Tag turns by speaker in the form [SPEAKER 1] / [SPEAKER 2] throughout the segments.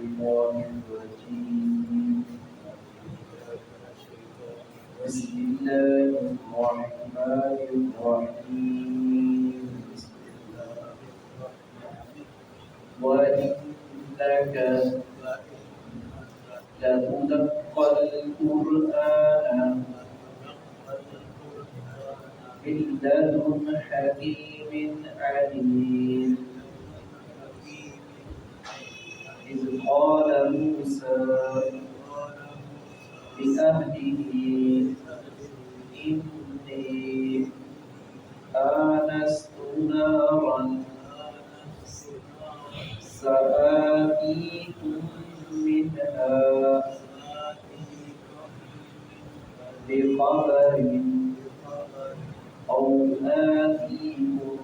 [SPEAKER 1] الشيطان الرجيم بسم الله الرحمن الرحيم وإنك لتلقى القرآن من لدن حكيم عليم إذ قال موسى لأهله إني آنست نارا سآتيكم منها بخبر أو آتيكم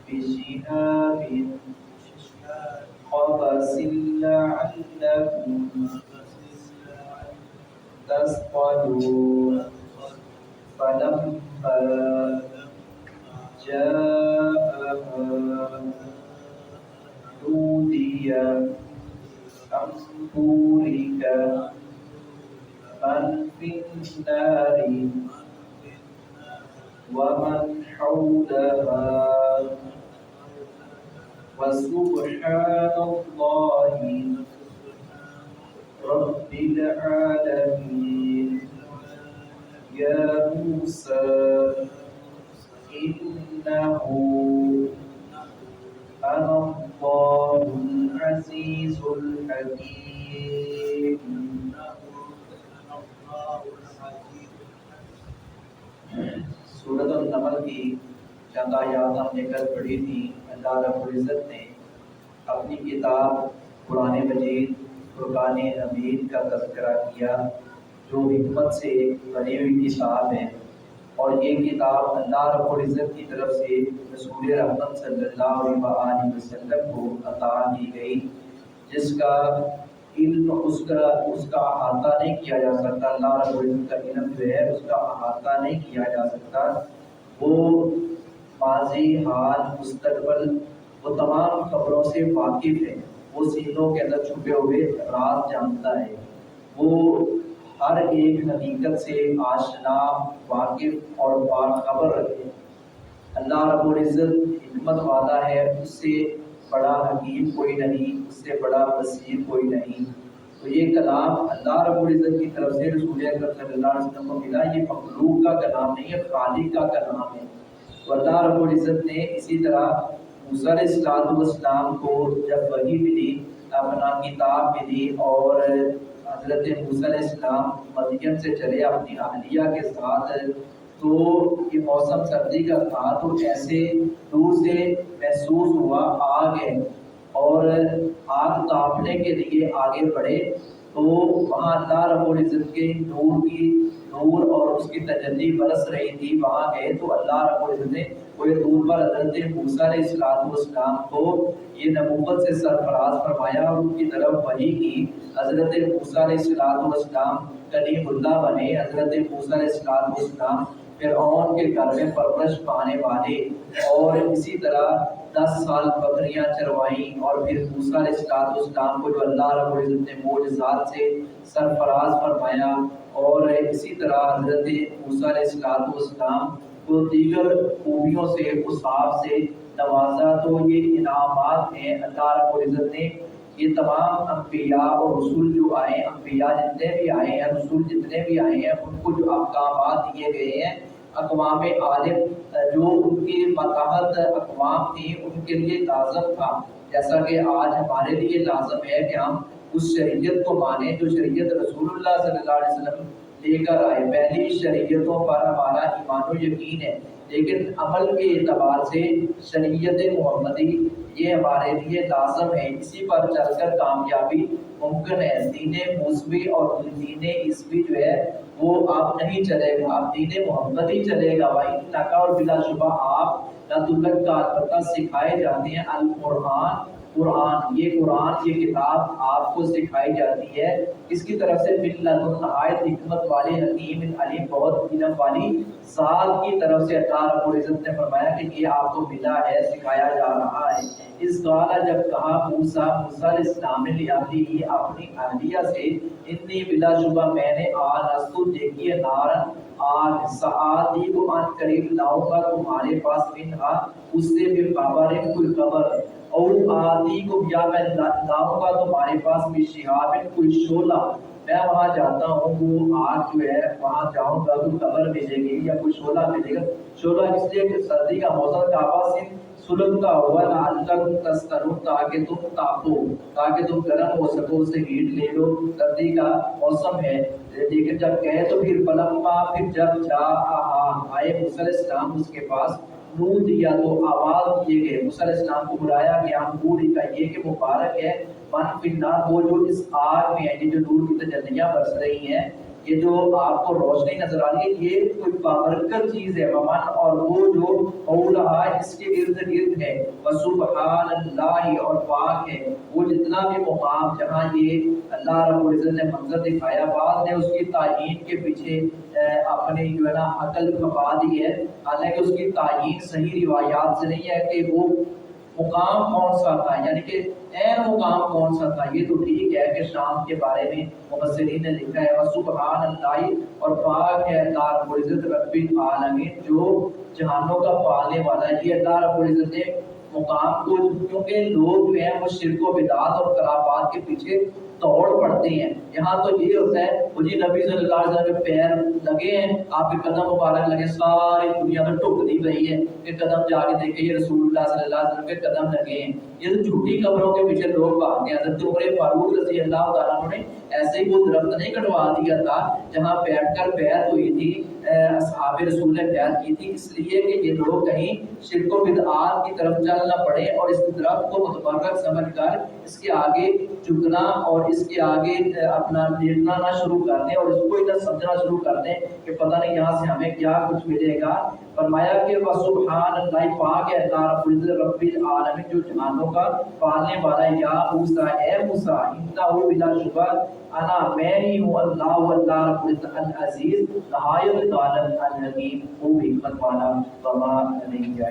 [SPEAKER 1] بشهاب قبس لعلكم تصطادون فلما جاءها نودي أن بورك من في النار ومن حولها وسبحان الله رب العالمين يا موسى إنه أنا الله العزيز الحكيم سورۃ النمل کی چند آیات ہم نے کل پڑھی تھی۔ اللہ رب العزت نے اپنی کتاب قرآن مجید فرقان حمید کا تذکرہ کیا، جو حکمت سے بنی ہوئی کتاب ہے، اور یہ کتاب اللہ رب العزت کی طرف سے رسول رحمت صلی اللہ علیہ وسلم کو عطا کی گئی، جس کا علم اس کا احاطہ نہیں کیا جا سکتا۔ اللہ رب العزت کا علم جو ہے اس کا احاطہ نہیں کیا جا سکتا۔ وہ ماضی، حال، مستقبل، وہ تمام خبروں سے واقف ہے۔ وہ سینوں کے اندر چھپے ہوئے راز جانتا ہے۔ وہ ہر ایک حقیقت سے آشنا، واقف اور باخبر ہے۔ اللہ رب العزت حکمت والا ہے، اس سے بڑا حکیم کوئی نہیں، اس سے بڑا بصیر کوئی نہیں۔ تو یہ کلام اللہ رب العزت کی طرف سے رسول اکرم صلی اللہ علیہ وسلم کو ملا۔ یہ مخلوق کا کلام نہیں ہے، خالق کا کلام ہے۔ تو اللہ رب العزت نے اسی طرح موسیٰ علیہ السلام کو جب وحی ملی، اپنا کتاب ملی، اور حضرت موسیٰ علیہ السلام مدین سے چلے اپنی اہلیہ کے ساتھ، تو یہ موسم سردی کا تھا، تو ایسے دور سے محسوس ہوا آگ ہے، اور آگ تاپنے کے لیے آگے بڑھے، تو وہاں اللہ رب العزت کے نور اور اس کی تجلی برس رہی تھی۔ وہاں گئے تو اللہ رب العزت نے کوئی دور پر حضرت موسیٰ علیہ السلام کو یہ نبوت سے سرفراز فرمایا اور ان کی طرف وحی کی۔ حضرت موسیٰ علیہ السلام کلیم اللہ بنے۔ حضرت موسیٰ علیہ السلام فرعون کے گھر میں پرورش پانے والے، اور اسی طرح 10 سال بکریاں چروائیں، اور پھر موسیٰ علیہ السلام کو جو اللہ رب العزت نے معجزات سے سرفراز فرمایا، اور اسی طرح حضرت موسیٰ علیہ السلام کو دیگر خوبیوں سے، اوصاف سے نوازا۔ تو یہ انعامات ہیں اللہ رب العزت نے یہ تمام انبیاء اور رسول جو آئے، انبیاء جتنے بھی آئے ہیں، رسول جتنے بھی آئے ہیں، ان کو جو احکامات دیے گئے ہیں، اقوام عالم جو ان کی ماتحت اقوام تھی، ان کے لیے لازم تھا، جیسا کہ آج ہمارے لیے لازم ہے کہ ہم اس شریعت کو مانیں جو شریعت رسول اللہ صلی اللہ علیہ وسلم لے کر آئے۔ پہلی شریعتوں پر ہمارا ایمان و یقین ہے، لیکن عمل کے اعتبار سے شریعت محمدی یہ ہمارے لیے لازم ہے، اسی پر چل کر کامیابی ممکن ہے۔ دین موسوی اور دین عیسوی جو ہے وہ اب نہیں چلے گا، اب دین محمد ہی چلے گا۔ وَإِنَّكَ، اور بلا شبہ آپ لَتُلَقَّىٰ، البتہ سکھائے جاتے ہیں، القرآن قرآن، یہ کتاب آپ کو سکھائی جاتی ہے اس کی طرف سے ملت نہایت حکمت والے حکیم علیم بہت علم والی ذات کی طرف سے اللہ رب العزت نے فرمایا کہ یہ آپ کو ملا ہے، سکھایا جا رہا ہے۔ اس قال جب کہا موسیٰ علیہ السلام نے اپنی اہلیہ سے انی بلا شبہ میں نے آنستو دیکھی ہے نارن آگ سعادی کو ان قریب لاؤں گا تمہارے پاس منہا اس سے بھی خبر کوئی خبر اور آدی کو یا میں لاؤں گا تمہارے پاس بھی شہاب کوئی شعلہ، میں وہاں جاتا ہوں وہ آگ جو ہے وہاں جاؤں گا تو خبر ملے گی یا کوئی شعلہ ملے گا۔ شعلہ اس لیے کہ سردی کا موسم کعبہ سے سلگتا ہوا لعلکم تسکنون تاکہ تم تاپو، تاکہ تم گرم ہو سکو، اسے ہیٹ لے لو، سردی کا موسم ہے۔ لیکن جب کہے تو پھر فلما پھر جب آئے موسیٰ علیہ السلام اس کے پاس نور دیا تو آواز دیے گئے، موسیٰ علیہ السلام کو بلایا گیا، نور کا یہ کہ مبارک ہے من فی النار، وہ جو اس آگ میں ہے، یہ جو نور کی تجلیاں برس رہی ہیں، یہ جو آپ کو روشنی نظر آ رہی ہے یہ کوئی بابرکت چیز ہے، ومن اور وہ جو اولہا اس کے ارد گرد ہے، وسبحان اللہ اور پاک ہے وہ جتنا بھی مقام جہاں یہ اللہ رب العزت نے منظر دکھایا۔ بعد نے اس کی تعین کے پیچھے اپنی جو ہے نا عقل کھپا دی ہے، حالانکہ اس کی تعین صحیح روایات سے نہیں ہے کہ وہ مقام کون سا تھا، یعنی کہ عین مقام کون سا تھا۔ یہ تو ٹھیک ہے کہ شام کے بارے میں مفسرین نے لکھا ہے سبحان اللہ اور پاک ہے اللہ رب العزت رب العالمین جو جہانوں کا پالنے والا ہے۔ یہ اللہ رب العزت نے مقام کو، کیونکہ لوگ جو ہیں وہ شرک و بدعات اور خرافات کے پیچھے دوڑ پڑتے ہیں، یہاں تو یہ ہوتا ہے وہ جی نبی صلی اللہ علیہ وسلم کے پیر لگے ہیں، آپ کے قدم مبارک لگے، ساری دنیا تو ٹک دی گئی ہے کہ قدم جا کے دیکھیں یہ رسول اللہ صلی اللہ علیہ وسلم کے قدم لگے ہیں۔ یہ تو جھوٹی قبروں کے پیچھے لوگ بھاگتے ہیں۔ حضرت عمر فاروق رضی اللہ تعالیٰ عنہ نے ایسے ہی وہ درخت نہیں کٹوا دیا تھا جہاں بیٹھ کر بیعت ہوئی تھی، اصحاب رسول نے بیعت کی تھی، اس لیے کہ یہ لوگ کہیں شرک و بدعات کی طرف چل نہ پڑے اور اس درخت کو متبرک سمجھ کر اس کے آگے جھکنا اور اس کے آگے اپنا لیٹنا نہ شروع کر دیں اور اس کو ادھر سمجھنا شروع کر دیں کہ پتہ نہیں یہاں سے ہمیں کیا کچھ ملے گا۔ فرمایا کہ وسبحان اللہ پاک ہے اللہ رب العزت رب العالمین جو جہانوں کا پالنے والا ہے۔ یا موسیٰ اے موسیٰ انہ بلا شبہ انا میں ہی ہوں اللہ واللہ رب العزت العزیز نہایت غالب الحکیم خوب حکمت والا وما علیہ